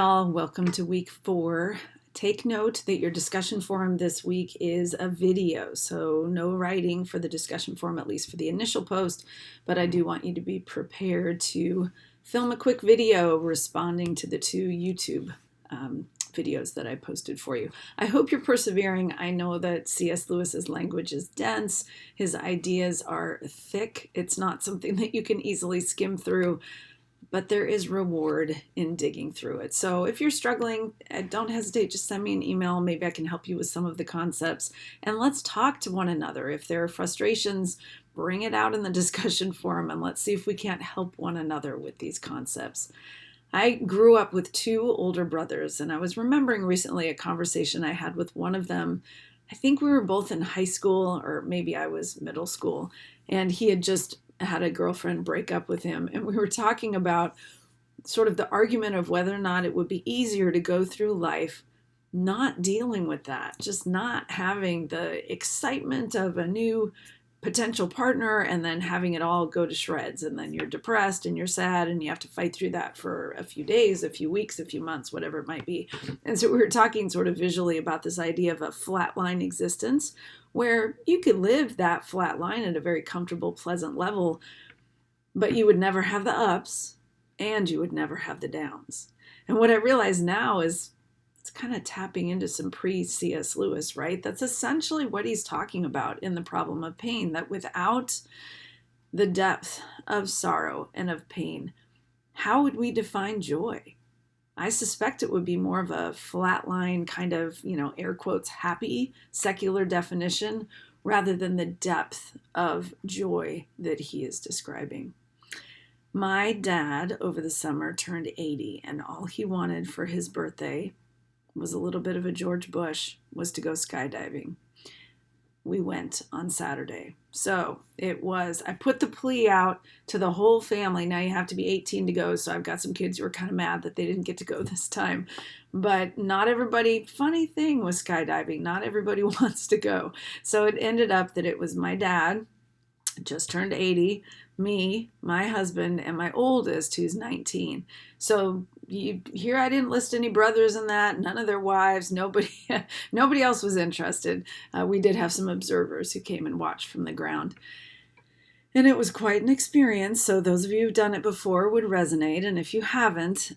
All, welcome to week 4. Take note that your discussion forum this week is a video, so no writing for the discussion forum, at least for the initial post, but I do want you to be prepared to film a quick video responding to the 2 YouTube videos that I posted for you. I hope you're persevering. I know that C.S. Lewis's language is dense. His ideas are thick. It's not something that you can easily skim through, but there is reward in digging through it. So if you're struggling, don't hesitate. Just send me an email. Maybe I can help you with some of the concepts. And let's talk to one another. If there are frustrations, bring it out in the discussion forum and let's see if we can't help one another with these concepts. I grew up with 2 older brothers, and I was remembering recently a conversation I had with one of them. I think we were both in high school, or maybe I was middle school, and he had just had a girlfriend break up with him, and we were talking about sort of the argument of whether or not it would be easier to go through life not dealing with that, just not having the excitement of a new potential partner and then having it all go to shreds, and then you're depressed and you're sad and you have to fight through that for a few days, a few weeks, a few months, whatever it might be. And so we were talking sort of visually about this idea of a flatline existence where you could live that flat line at a very comfortable, pleasant level, but you would never have the ups and you would never have the downs. And what I realize now is it's kind of tapping into some pre-C.S. Lewis, right? That's essentially what he's talking about in The Problem of Pain, that without the depth of sorrow and of pain, how would we define joy? I suspect it would be more of a flatline kind of, air quotes, happy secular definition rather than the depth of joy that he is describing. My dad over the summer turned 80, and all he wanted for his birthday was a little bit of a George Bush, was to go skydiving. We went on Saturday. So I put the plea out to the whole family. Now you have to be 18 to go. So I've got some kids who are kind of mad that they didn't get to go this time. But not everybody, funny thing was skydiving, not everybody wants to go. So it ended up that it was my dad, just turned 80, me, my husband, and my oldest, who's 19. So here I didn't list any brothers in that, none of their wives, nobody else was interested. We did have some observers who came and watched from the ground. And it was quite an experience. So those of you who've done it before would resonate. And if you haven't,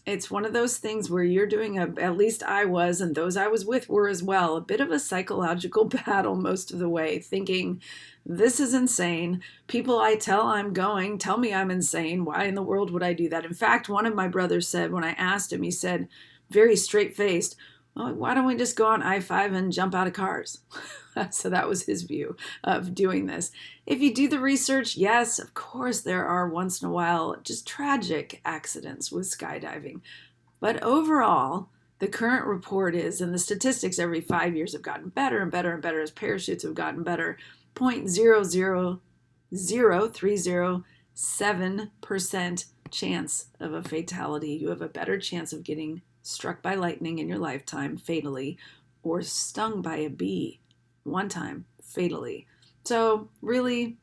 it's one of those things where you're doing at least I was, and those I was with were as well, a bit of a psychological battle most of the way, thinking, this is insane. People I tell I'm going tell me I'm insane. Why in the world would I do that? In fact, one of my brothers said, when I asked him, he said, very straight-faced, well, why don't we just go on I-5 and jump out of cars? So that was his view of doing this. If you do the research, yes, of course, there are once in a while just tragic accidents with skydiving. But overall, the current report is, and the statistics every 5 years have gotten better and better and better as parachutes have gotten better, 0.000307% chance of a fatality. You have a better chance of getting struck by lightning in your lifetime fatally, or stung by a bee one time fatally. So really,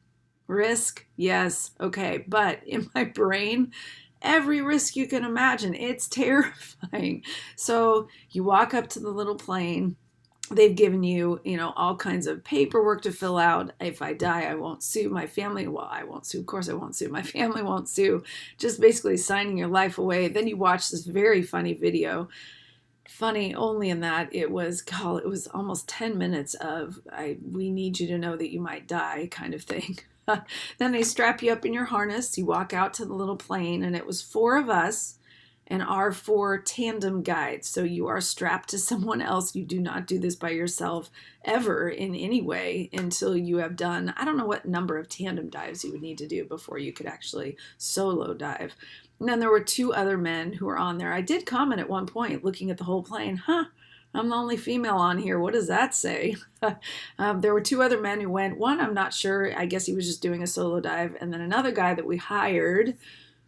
risk, yes, okay. But in my brain, every risk you can imagine, it's terrifying. So you walk up to the little plane. They've given you, all kinds of paperwork to fill out. If I die, I won't sue my family. Well, I won't sue. Of course I won't sue. My family won't sue. Just basically signing your life away. Then you watch this very funny video. Funny only in that it was almost 10 minutes of, we need you to know that you might die kind of thing. Then they strap you up in your harness. You walk out to the little plane, and it was 4 of us and our 4 tandem guides. So you are strapped to someone else. You do not do this by yourself ever in any way until you have done, I don't know what number of tandem dives you would need to do before you could actually solo dive. And then there were 2 other men who were on there. I did comment at one point, looking at the whole plane, I'm the only female on here. What does that say? There were 2 other men who went. One, I'm not sure. I guess he was just doing a solo dive. And then another guy that we hired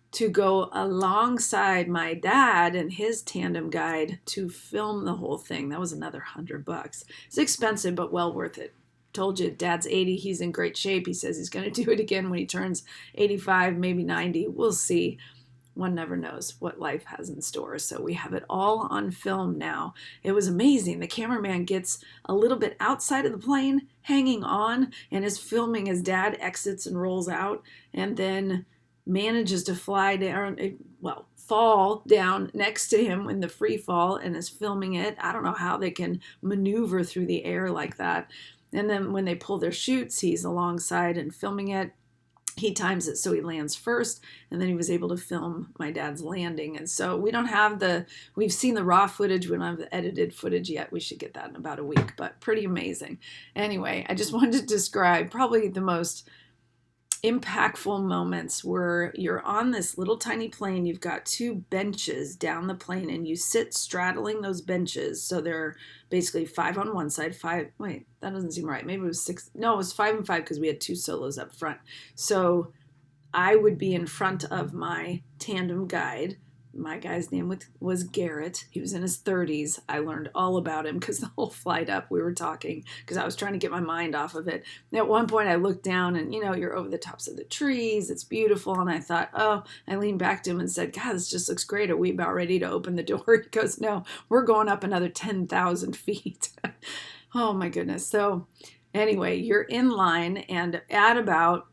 to go alongside my dad and his tandem guide to film the whole thing. That was another $100. It's expensive, but well worth it. Told you, Dad's 80. He's in great shape. He says he's going to do it again when he turns 85, maybe 90. We'll see. one never knows what life has in store. So we have it all on film now. It was amazing. The cameraman gets a little bit outside of the plane, hanging on, and is filming as Dad exits and rolls out, and then manages to fly down, well, fall down next to him in the free fall and is filming it. I don't know how they can maneuver through the air like that. And then when they pull their chutes, he's alongside and filming it. He times it so he lands first, and then he was able to film my dad's landing. And so we don't have we've seen the raw footage. We don't have the edited footage yet. We should get that in about a week, but pretty amazing. Anyway, I just wanted to describe probably the most impactful moments where you're on this little tiny plane. You've got two benches down the plane, and you sit straddling those benches. So they're basically 5 on one side, 5. Wait, that doesn't seem right. Maybe it was 6. No, it was 5 and 5 because we had 2 solos up front. So I would be in front of my tandem guide. My guy's name was Garrett. He was in his 30s. I learned all about him because the whole flight up we were talking because I was trying to get my mind off of it. And at one point I looked down and, you're over the tops of the trees. It's beautiful. And I thought, I leaned back to him and said, God, this just looks great. Are we about ready to open the door? He goes, no, we're going up another 10,000 feet. Oh my goodness. So anyway, you're in line, and at about,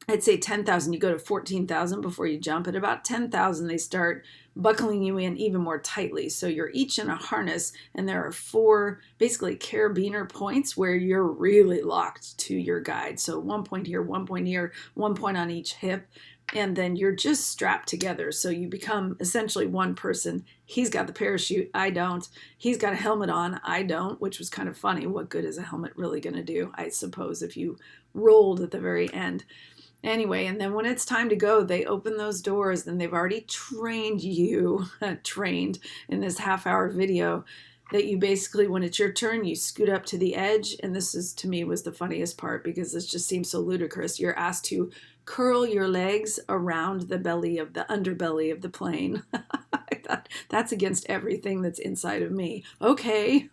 I'd say 10,000, you go to 14,000 before you jump. At about 10,000, they start buckling you in even more tightly. So you're each in a harness, and there are 4 basically carabiner points where you're really locked to your guide. So 1 point here, 1 point here, 1 point on each hip, and then you're just strapped together. So you become essentially one person. He's got the parachute, I don't. He's got a helmet on, I don't, which was kind of funny. What good is a helmet really going to do, I suppose, if you rolled at the very end? Anyway, and then when it's time to go, they open those doors, and they've already trained you, trained in this half-hour video, that you basically, when it's your turn, you scoot up to the edge. And this is, to me, was the funniest part because this just seems so ludicrous. You're asked to curl your legs around the underbelly of the plane. I thought, that's against everything that's inside of me. Okay.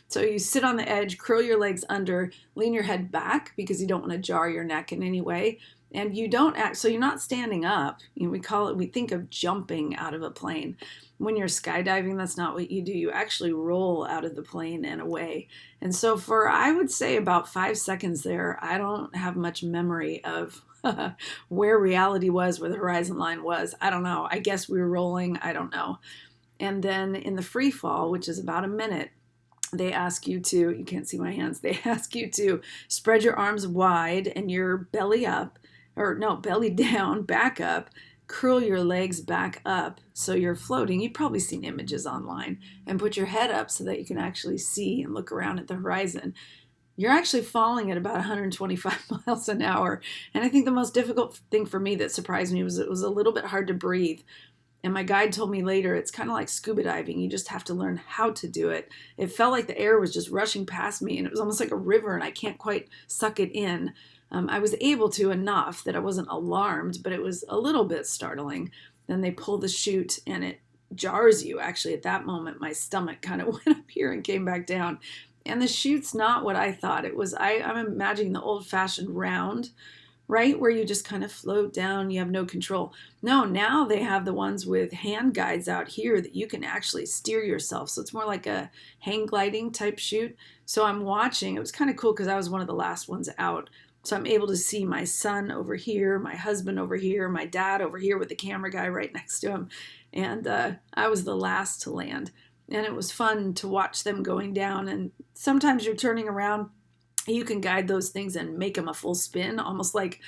So you sit on the edge, curl your legs under, lean your head back because you don't want to jar your neck in any way. And you don't act, so you're not standing up. We think of jumping out of a plane. When you're skydiving, that's not what you do. You actually roll out of the plane and away. And so for, I would say, about 5 seconds there, I don't have much memory of where reality was, where the horizon line was. I don't know. I guess we were rolling. I don't know. And then in the free fall, which is about a minute, they ask you to, you can't see my hands, they ask you to spread your arms wide and your belly up, or no, belly down, back up, curl your legs back up so you're floating. You've probably seen images online, and put your head up so that you can actually see and look around at the horizon. You're actually falling at about 125 miles an hour. And I think the most difficult thing for me that surprised me was it was a little bit hard to breathe. And my guide told me later, it's kind of like scuba diving. You just have to learn how to do it. It felt like the air was just rushing past me, and it was almost like a river, and I can't quite suck it in. I was able to enough that I wasn't alarmed, but it was a little bit startling. Then they pull the chute, and it jars you. Actually, at that moment, my stomach kind of went up here and came back down. And the chute's not what I thought it was. I'm imagining the old-fashioned round, right, where you just kind of float down, you have no control. No, now they have the ones with hand guides out here that you can actually steer yourself. So it's more like a hang gliding type chute. So I'm watching. It was kind of cool because I was one of the last ones out. So I'm able to see my son over here, my husband over here, my dad over here with the camera guy right next to him. And I was the last to land. And it was fun to watch them going down. And sometimes you're turning around. You can guide those things and make them a full spin, almost like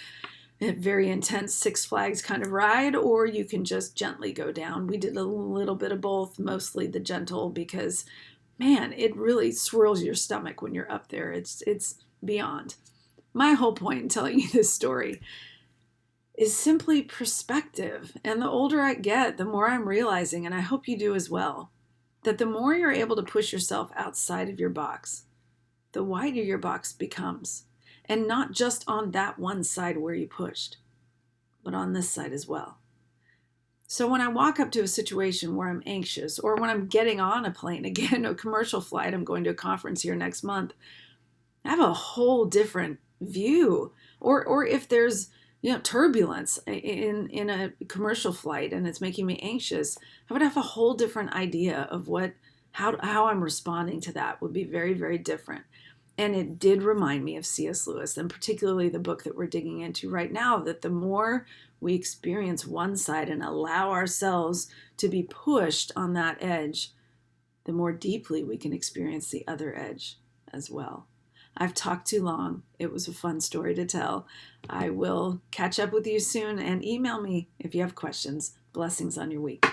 a very intense Six Flags kind of ride, or you can just gently go down. We did a little bit of both, mostly the gentle, because, man, it really swirls your stomach when you're up there. It's beyond. My whole point in telling you this story is simply perspective. And the older I get, the more I'm realizing, and I hope you do as well, that the more you're able to push yourself outside of your box, the wider your box becomes. And not just on that one side where you pushed, but on this side as well. So when I walk up to a situation where I'm anxious, or when I'm getting on a plane, again, a commercial flight, I'm going to a conference here next month, I have a whole different view. Or if there's turbulence in a commercial flight and it's making me anxious, I would have a whole different idea of how I'm responding to that would be very, very different. And it did remind me of C.S. Lewis, and particularly the book that we're digging into right now, that the more we experience one side and allow ourselves to be pushed on that edge, the more deeply we can experience the other edge as well. I've talked too long. It was a fun story to tell. I will catch up with you soon, and email me if you have questions. Blessings on your week.